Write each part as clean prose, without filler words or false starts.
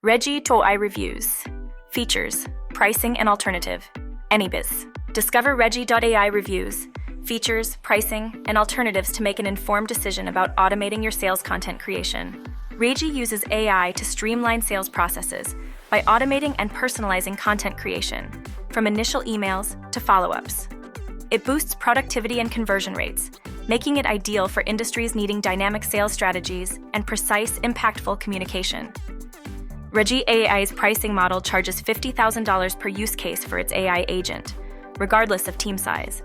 Regie.ai reviews. Features, pricing, and alternative. AnyBiz. Discover Regie.ai reviews, features, pricing, and alternatives to make an informed decision about automating your sales content creation. Regie uses AI to streamline sales processes by automating and personalizing content creation, from initial emails to follow-ups. It boosts productivity and conversion rates, making it ideal for industries needing dynamic sales strategies and precise, impactful communication. Regie.ai's pricing model charges $50,000 per use case for its AI agent, regardless of team size.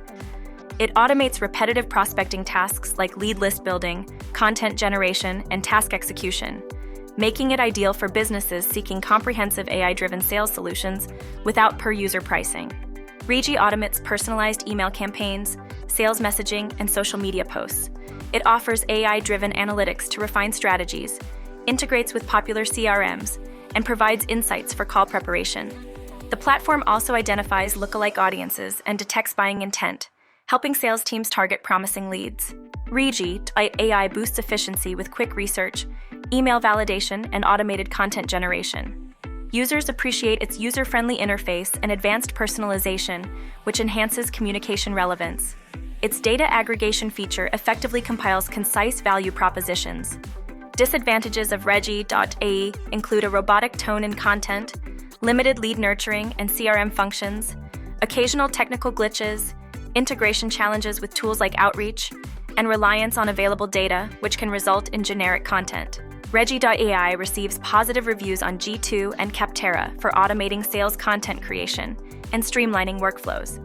It automates repetitive prospecting tasks like lead list building, content generation, and task execution, making it ideal for businesses seeking comprehensive AI-driven sales solutions without per-user pricing. Regie automates personalized email campaigns, sales messaging, and social media posts. It offers AI-driven analytics to refine strategies, integrates with popular CRMs, and provides insights for call preparation. The platform also identifies lookalike audiences and detects buying intent, helping sales teams target promising leads. Regie.ai boosts efficiency with quick research, email validation, and automated content generation. Users appreciate its user-friendly interface and advanced personalization, which enhances communication relevance. Its data aggregation feature effectively compiles concise value propositions. Disadvantages of Regie.ai include a robotic tone and content, limited lead nurturing and CRM functions, occasional technical glitches, integration challenges with tools like Outreach, and reliance on available data, which can result in generic content. Regie.ai receives positive reviews on G2 and Capterra for automating sales content creation and streamlining workflows.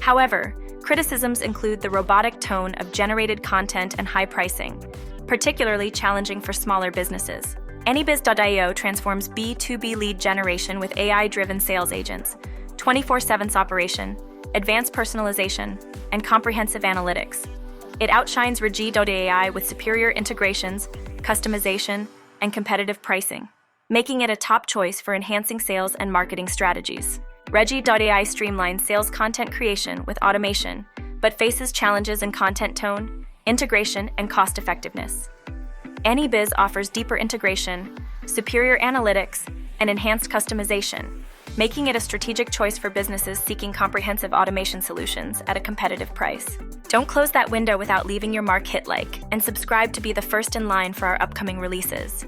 However, criticisms include the robotic tone of generated content and high pricing, particularly challenging for smaller businesses. AnyBiz.io transforms B2B lead generation with AI-driven sales agents, 24/7 operation, advanced personalization, and comprehensive analytics. It outshines Regie.ai with superior integrations, customization, and competitive pricing, making it a top choice for enhancing sales and marketing strategies. Regie.ai streamlines sales content creation with automation, but faces challenges in content tone, integration, and cost effectiveness. AnyBiz offers deeper integration, superior analytics, and enhanced customization, making it a strategic choice for businesses seeking comprehensive automation solutions at a competitive price. Don't close that window without leaving your mark hit like, and subscribe to be the first in line for our upcoming releases.